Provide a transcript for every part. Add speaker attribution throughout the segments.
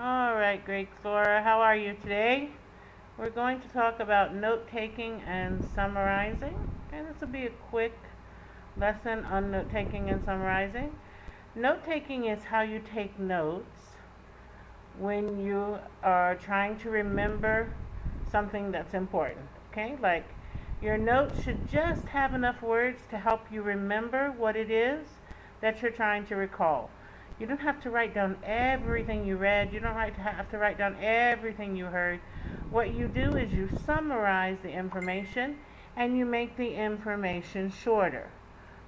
Speaker 1: All right, great Flora. How are you today? We're going to talk about note taking and summarizing. Okay, this will be a quick lesson on note taking and summarizing. Note taking is how you take notes when you are trying to remember something that's important. Okay, like your notes should just have enough words to help you remember what it is that you're trying to recall. You don't have to write down everything you read. You don't have to write down everything you heard. What you do is you summarize the information and you make the information shorter.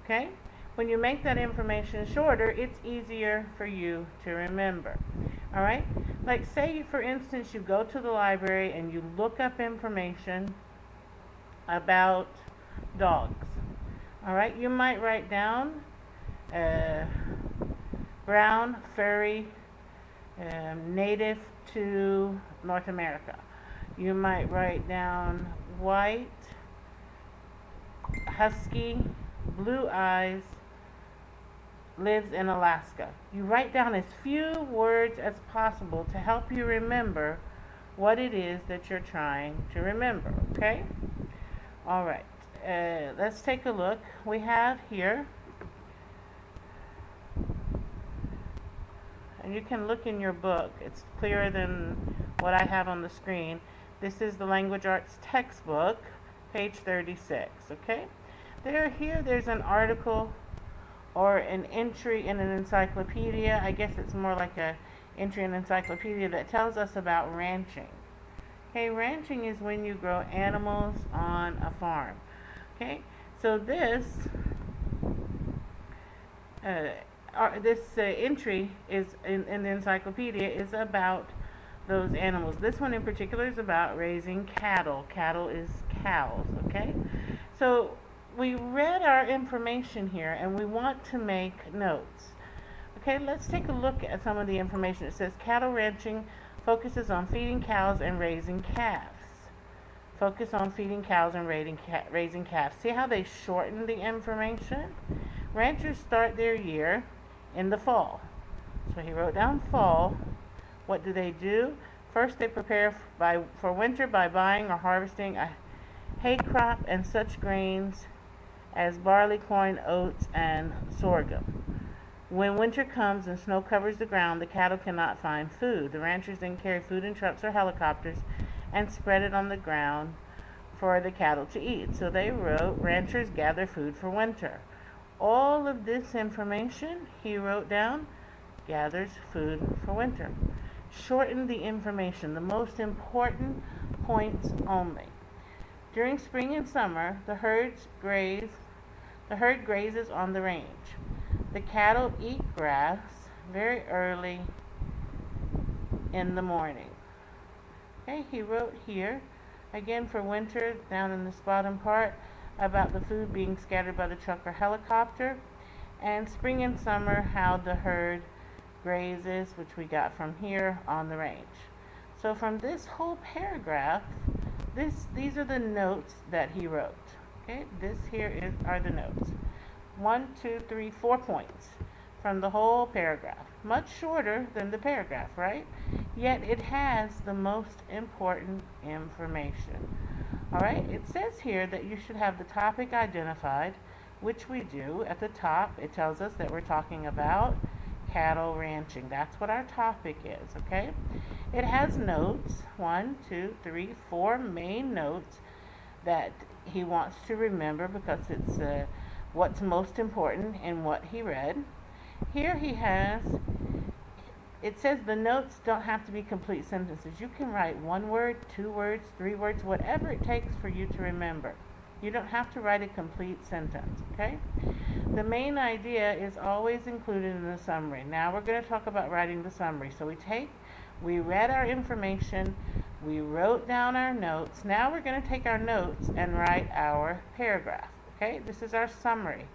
Speaker 1: Okay? When you make that information shorter, it's easier for you to remember. All right? Like say for instance you go to the library and you look up information about dogs. All right? You might write down brown, furry, native to North America. You might write down white, husky, blue eyes, lives in Alaska. You write down as few words as possible to help you remember what it is that you're trying to remember, okay? All right, let's take a look. We have here, and you can look in your book. It's clearer than what I have on the screen. This is the Language Arts textbook, page 36, okay? There's an article or an entry in an encyclopedia. I guess it's more like a entry in an encyclopedia that tells us about ranching. Okay, ranching is when you grow animals on a farm. Okay, so this entry is in the encyclopedia is about those animals. This one in particular is about raising cattle. Cattle is cows, okay? So we read our information here and we want to make notes. Okay, let's take a look at some of the information. It says cattle ranching focuses on feeding cows and raising calves. Focus on feeding cows and raising calves. See how they shorten the information? Ranchers start their year in the fall. So he wrote down fall. What do? First, they prepare for winter by buying or harvesting a hay crop and such grains as barley, corn, oats, and sorghum. When winter comes and snow covers the ground, the cattle cannot find food. The ranchers then carry food in trucks or helicopters and spread it on the ground for the cattle to eat. So they wrote, ranchers gather food for winter. All of this information he wrote down gathers food for winter. Shorten the information, the most important points only. During spring and summer, the herd grazes on the range. The cattle eat grass very early in the morning. Okay, he wrote here, again for winter, down in this bottom part, about the food being scattered by the truck or helicopter, and spring and summer, how the herd grazes, which we got from here on the range. So from this whole paragraph, these are the notes that he wrote. Okay, are the notes. 1, 2, 3, 4 points from the whole paragraph. Much shorter than the paragraph, right? Yet it has the most important information. All right, it says here that you should have the topic identified, which we do. At the top, it tells us that we're talking about cattle ranching. That's what our topic is, okay? It has notes, 1, 2, 3, 4 main notes that he wants to remember because it's what's most important in what he read. Here it says the notes don't have to be complete sentences. You can write 1 word, 2 words, 3 words, whatever it takes for you to remember. You don't have to write a complete sentence, okay? The main idea is always included in the summary. Now we're going to talk about writing the summary. So we read our information, we wrote down our notes. Now we're going to take our notes and write our paragraph, okay? This is our summary.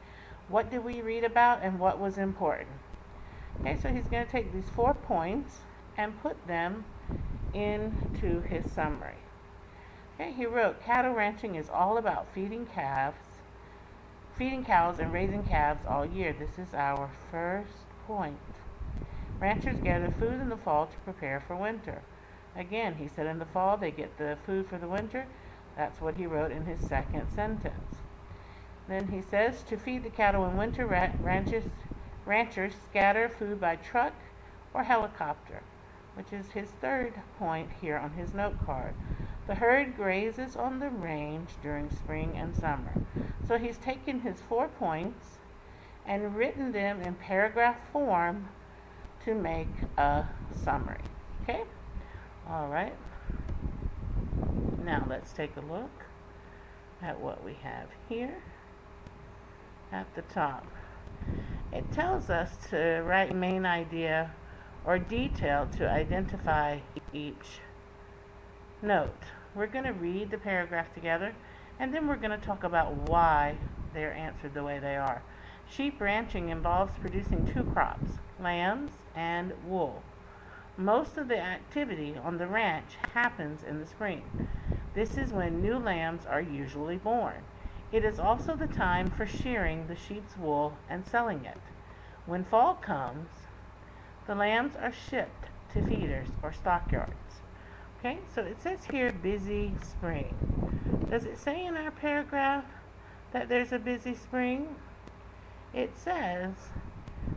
Speaker 1: What did we read about and what was important? Okay, so he's going to take these 4 points and put them into his summary. Okay, he wrote, cattle ranching is all about feeding cows and raising calves all year. This is our first point. Ranchers gather food in the fall to prepare for winter. Again, he said in the fall they get the food for the winter. That's what he wrote in his second sentence. Then he says to feed the cattle in winter, ranchers scatter food by truck or helicopter, which is his third point here on his note card. The herd grazes on the range during spring and summer. So he's taken his 4 points and written them in paragraph form to make a summary. Okay? All right. Now let's take a look at what we have here at the top. It tells us to write main idea or detail to identify each note. We're going to read the paragraph together, and then we're going to talk about why they're answered the way they are. Sheep ranching involves producing 2 crops, lambs and wool. Most of the activity on the ranch happens in the spring. This is when new lambs are usually born. It is also the time for shearing the sheep's wool and selling it. When fall comes, the lambs are shipped to feeders or stockyards. Okay, so it says here busy spring. Does it say in our paragraph that there's a busy spring? It says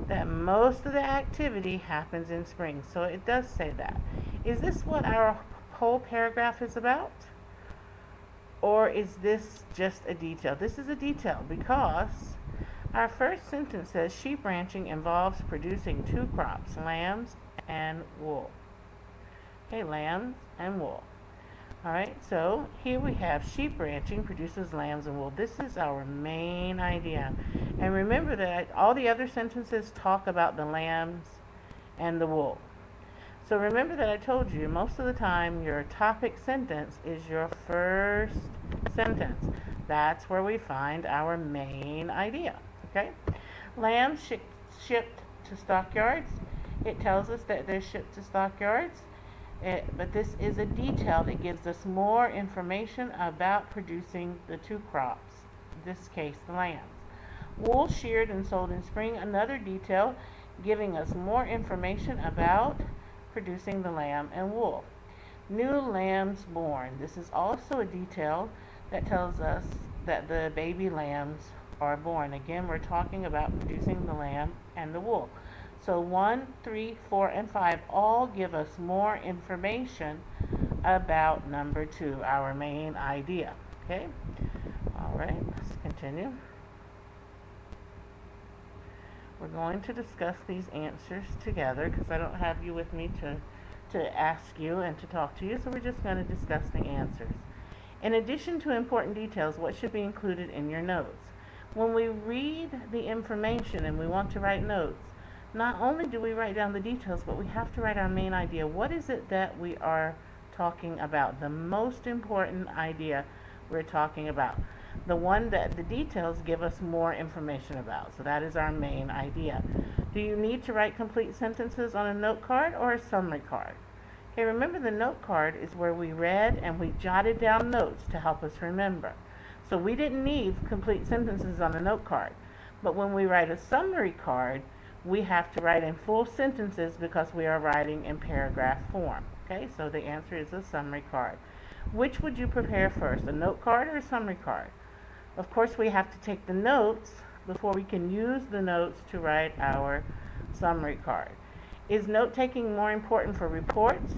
Speaker 1: that most of the activity happens in spring, so it does say that. Is this what our whole paragraph is about? Or is this just a detail? This is a detail because our first sentence says sheep ranching involves producing 2 crops, lambs and wool. Okay, lambs and wool. All right, so here we have sheep ranching produces lambs and wool. This is our main idea. And remember that all the other sentences talk about the lambs and the wool. So remember that I told you most of the time your topic sentence is your first sentence. That's where we find our main idea. Okay? Lambs shipped to stockyards. It tells us that they're shipped to stockyards. But this is a detail that gives us more information about producing the 2 crops, in this case the lambs. Wool sheared and sold in spring, another detail giving us more information about producing the lamb and wool. New lambs born. This is also a detail that tells us that the baby lambs are born. Again, we're talking about producing the lamb and the wool. So 1, 3, 4, and 5 all give us more information about number 2, our main idea. Okay? All right, let's continue. We're going to discuss these answers together because I don't have you with me to ask you and to talk to you, so we're just going to discuss the answers. In addition to important details, what should be included in your notes? When we read the information and we want to write notes, not only do we write down the details, but we have to write our main idea. What is it that we are talking about? The most important idea we're talking about. The one that the details give us more information about. So that is our main idea. Do you need to write complete sentences on a note card or a summary card? Okay, remember the note card is where we read and we jotted down notes to help us remember. So we didn't need complete sentences on a note card. But when we write a summary card, we have to write in full sentences because we are writing in paragraph form. Okay, so the answer is a summary card. Which would you prepare first, a note card or a summary card? Of course, we have to take the notes before we can use the notes to write our summary card. Is note-taking more important for reports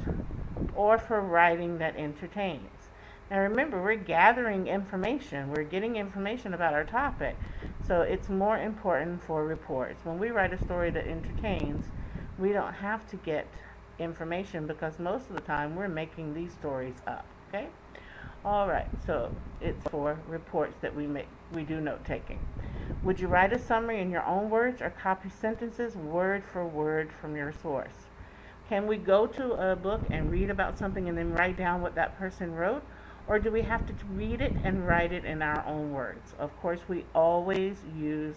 Speaker 1: or for writing that entertains? Now remember, we're gathering information. We're getting information about our topic. So it's more important for reports. When we write a story that entertains, we don't have to get information because most of the time we're making these stories up. Okay? All right, so it's for reports that we do note-taking. Would you write a summary in your own words or copy sentences word for word from your source? Can we go to a book and read about something and then write down what that person wrote? Or do we have to read it and write it in our own words? Of course, we always use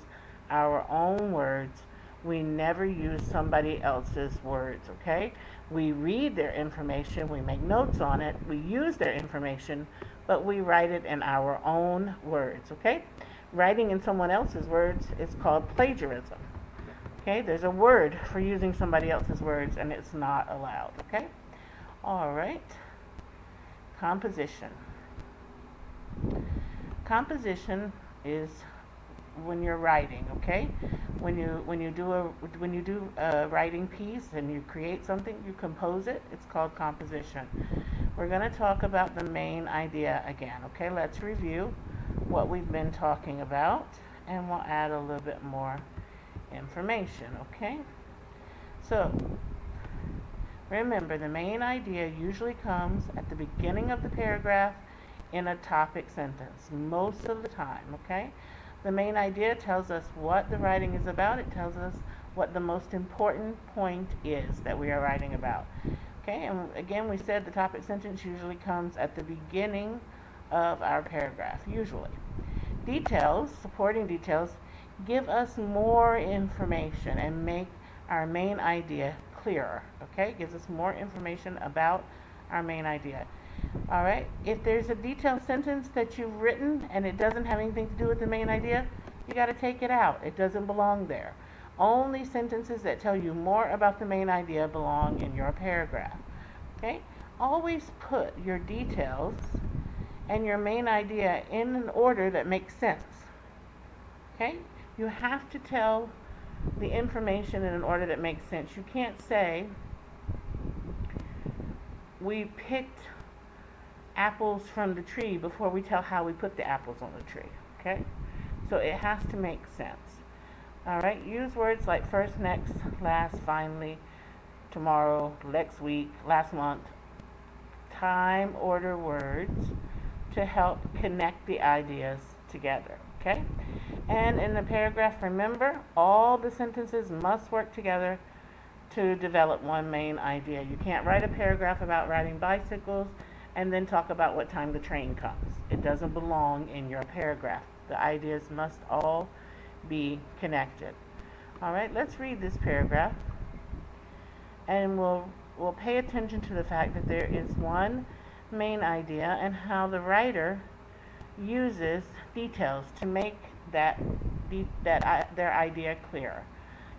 Speaker 1: our own words. We never use somebody else's words, okay? We read their information, we make notes on it, we use their information, but we write it in our own words, okay? Writing in someone else's words is called plagiarism. Okay, there's a word for using somebody else's words, and it's not allowed. Okay? All right. Composition. Composition is when you're writing, okay? When you do a writing piece and you create something, you compose it. It's called composition. We're going to talk about the main idea again, okay? Let's review what we've been talking about, and we'll add a little bit more information, okay? So, remember, the main idea usually comes at the beginning of the paragraph in a topic sentence, most of the time, okay? The main idea tells us what the writing is about. It tells us what the most important point is that we are writing about. Okay, and again, we said the topic sentence usually comes at the beginning of our paragraph, usually. Details, supporting details, give us more information and make our main idea clearer, okay? It gives us more information about our main idea. All right, if there's a detailed sentence that you've written and it doesn't have anything to do with the main idea, you got to take it out. It doesn't belong there. Only sentences that tell you more about the main idea belong in your paragraph. Okay? Always put your details and your main idea in an order that makes sense. Okay? You have to tell the information in an order that makes sense. You can't say, we picked apples from the tree before we tell how we put the apples on the tree. Okay? So it has to make sense. All right? Use words like first, next, last, finally, tomorrow, next week, last month. Time order words to help connect the ideas together. Okay? And in the paragraph, remember, all the sentences must work together to develop one main idea. You can't write a paragraph about riding bicycles and then talk about what time the train comes. It doesn't belong in your paragraph. The ideas must all be connected. All right, let's read this paragraph, and we'll pay attention to the fact that there is one main idea and how the writer uses details to make their idea clear.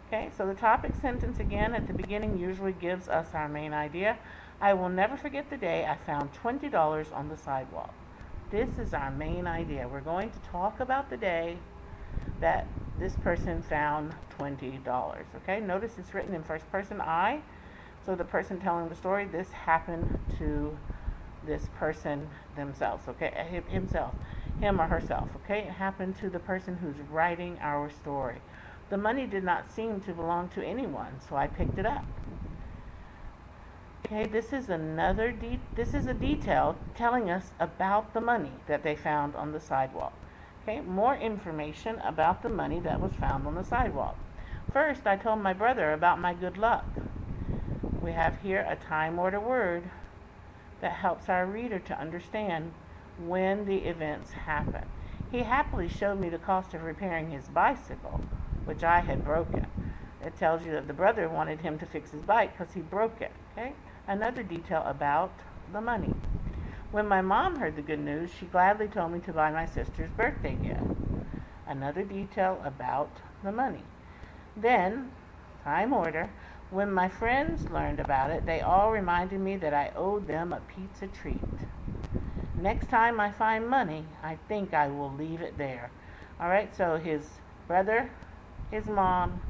Speaker 1: Okay, so the topic sentence again at the beginning usually gives us our main idea. I will never forget the day I found $20 on the sidewalk. This is our main idea. We're going to talk about the day that this person found $20. Okay, notice it's written in first person I. So the person telling the story, this happened to this person themselves, okay, himself, him or herself, okay? It happened to the person who's writing our story. The money did not seem to belong to anyone, so I picked it up. Okay, this is a detail telling us about the money that they found on the sidewalk. Okay, more information about the money that was found on the sidewalk. First, I told my brother about my good luck. We have here a time order word that helps our reader to understand when the events happen. He happily showed me the cost of repairing his bicycle, which I had broken. It tells you that the brother wanted him to fix his bike because he broke it. Okay? Another detail about the money. When my mom heard the good news, she gladly told me to buy my sister's birthday gift. Another detail about the money. Then, time order, when my friends learned about it, they all reminded me that I owed them a pizza treat. Next time I find money, I think I will leave it there. All right, so his brother, his mom,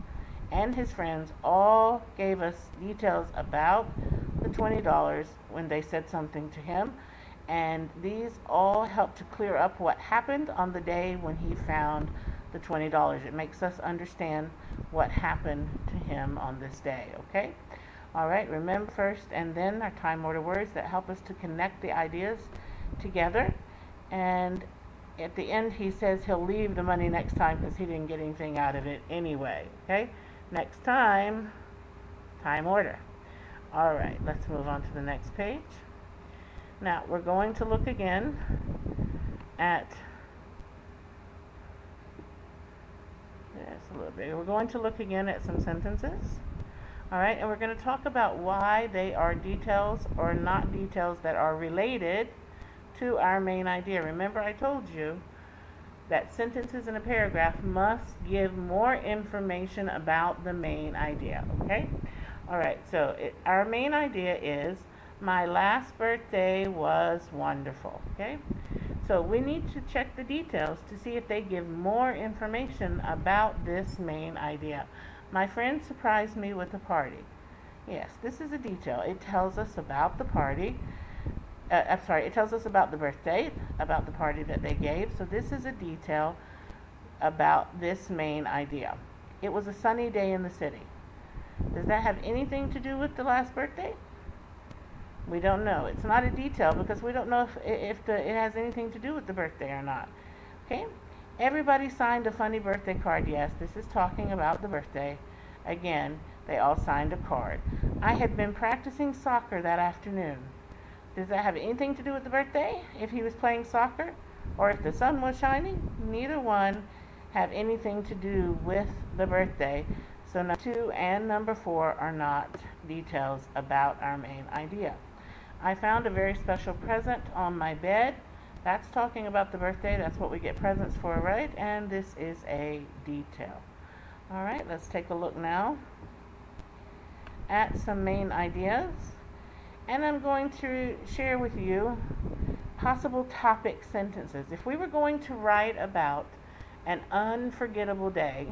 Speaker 1: and his friends all gave us details about the $20 when they said something to him, and these all help to clear up what happened on the day when he found the $20. It makes us understand what happened to him on this day, okay? All right, remember first and then our time order words that help us to connect the ideas together. And at the end, he says he'll leave the money next time because he didn't get anything out of it anyway, okay? Next time, time order. All right, let's move on to the next page. Now, we're going to look again at, it's a little bigger. We're going to look again at some sentences. All right, and we're going to talk about why they are details or not details that are related to our main idea. Remember, I told you that sentences in a paragraph must give more information about the main idea, okay? All right, so our main idea is my last birthday was wonderful, okay? So we need to check the details to see if they give more information about this main idea. My friend surprised me with a party. Yes, this is a detail. It tells us about the party. It tells us about the birthday, about the party that they gave. So this is a detail about this main idea. It was a sunny day in the city. Does that have anything to do with the last birthday? We don't know. It's not a detail because we don't know if it has anything to do with the birthday or not. Okay? Everybody signed a funny birthday card. Yes, this is talking about the birthday. Again, they all signed a card. I had been practicing soccer that afternoon. Does that have anything to do with the birthday? If he was playing soccer or if the sun was shining? Neither one have anything to do with the birthday. So number 2 and number 4 are not details about our main idea. I found a very special present on my bed. That's talking about the birthday. That's what we get presents for, right? And this is a detail. All right, let's take a look now at some main ideas. And I'm going to share with you possible topic sentences. If we were going to write about an unforgettable day,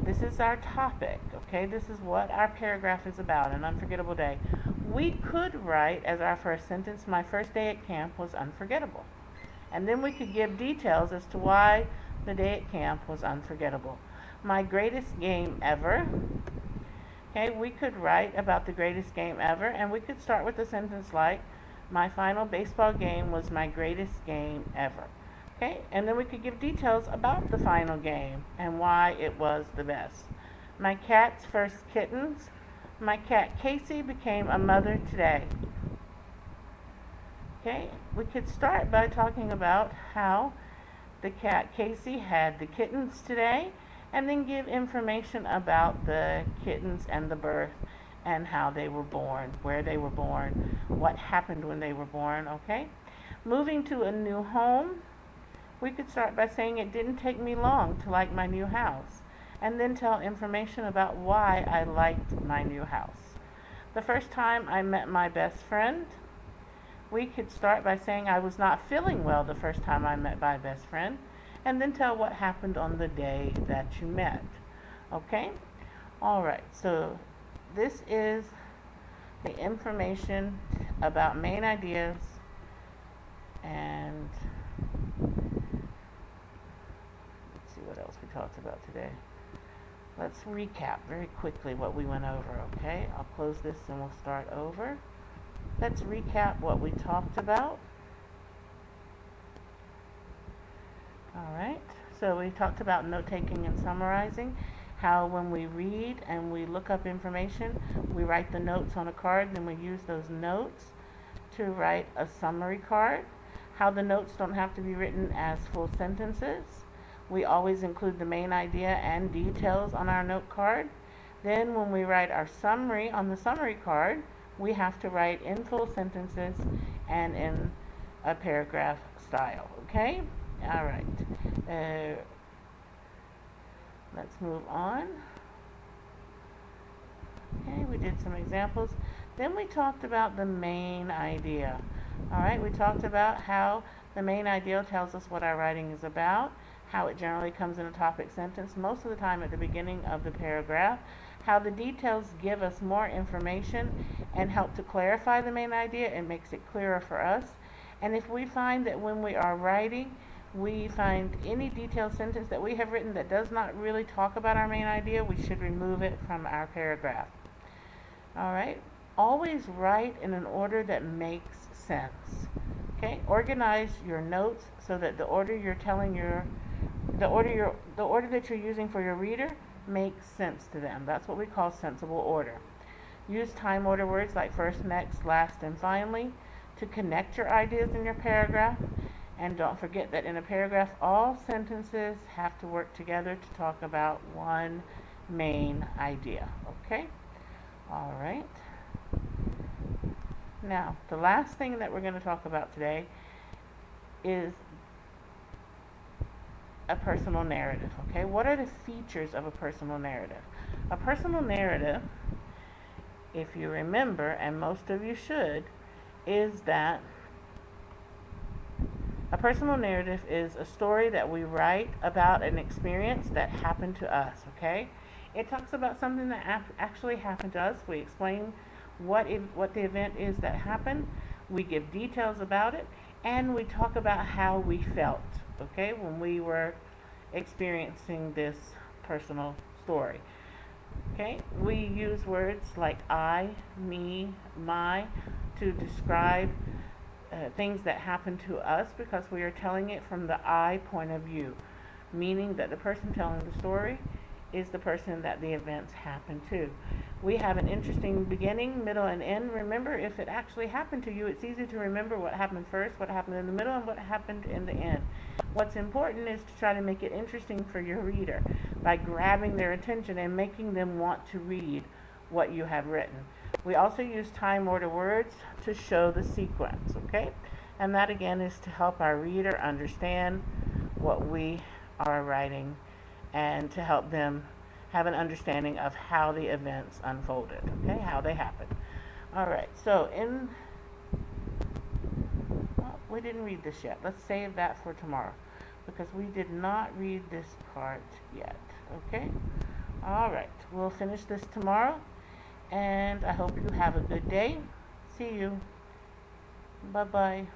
Speaker 1: this is our topic, okay? This is what our paragraph is about, an unforgettable day. We could write as our first sentence, my first day at camp was unforgettable. And then we could give details as to why the day at camp was unforgettable. My greatest game ever. Okay, we could write about the greatest game ever, and we could start with a sentence like, my final baseball game was my greatest game ever. Okay, and then we could give details about the final game and why it was the best. My cat's first kittens. My cat Casey became a mother today. Okay, we could start by talking about how the cat Casey had the kittens today, and then give information about the kittens and the birth and how they were born, where they were born, what happened when they were born, okay? Moving to a new home, we could start by saying it didn't take me long to like my new house, and then tell information about why I liked my new house. The first time I met my best friend, we could start by saying I was not feeling well the first time I met my best friend, and then tell what happened on the day that you met. Okay? All right, so this is the information about main ideas, and let's see what else we talked about today. Let's recap very quickly what we went over, okay? I'll close this and we'll start over. Let's recap what we talked about. All right, so we talked about note-taking and summarizing, how when we read and we look up information, we write the notes on a card, then we use those notes to write a summary card, how the notes don't have to be written as full sentences. We always include the main idea and details on our note card. Then when we write our summary on the summary card, we have to write in full sentences and in a paragraph style, okay? All right. Let's move on. Okay, we did some examples. Then we talked about the main idea. All right, we talked about how the main idea tells us what our writing is about, how it generally comes in a topic sentence, most of the time at the beginning of the paragraph, how the details give us more information and help to clarify the main idea and makes it clearer for us. And if we find that when we are writing, we find any detailed sentence that we have written that does not really talk about our main idea, we should remove it from our paragraph. All right, always write in an order that makes sense. Okay, organize your notes so that the order that you're using for your reader makes sense to them. That's what we call sensible order. Use time order words like first, next, last, and finally to connect your ideas in your paragraph. And don't forget that in a paragraph, all sentences have to work together to talk about one main idea. Okay? All right. Now, the last thing that we're going to talk about today is a personal narrative, okay? What are the features of a personal narrative? A personal narrative, if you remember, and most of you should, is that a personal narrative is a story that we write about an experience that happened to us, okay? It talks about something that actually happened to us. We explain what the event is that happened. We give details about it, and we talk about how we felt, okay, when we were experiencing this personal story. Okay? We use words like I, me, my to describe things that happen to us because we are telling it from the I point of view, meaning that the person telling the story is the person that the events happen to. We have an interesting beginning, middle, and end. Remember, if it actually happened to you, it's easy to remember what happened first, what happened in the middle, and what happened in the end. What's important is to try to make it interesting for your reader by grabbing their attention and making them want to read what you have written. We also use time order words to show the sequence, okay? And that again is to help our reader understand what we are writing and to help them have an understanding of how the events unfolded, okay? How they happened. All right, so well, we didn't read this yet. Let's save that for tomorrow because we did not read this part yet, okay? All right, we'll finish this tomorrow. And I hope you have a good day. See you. Bye-bye.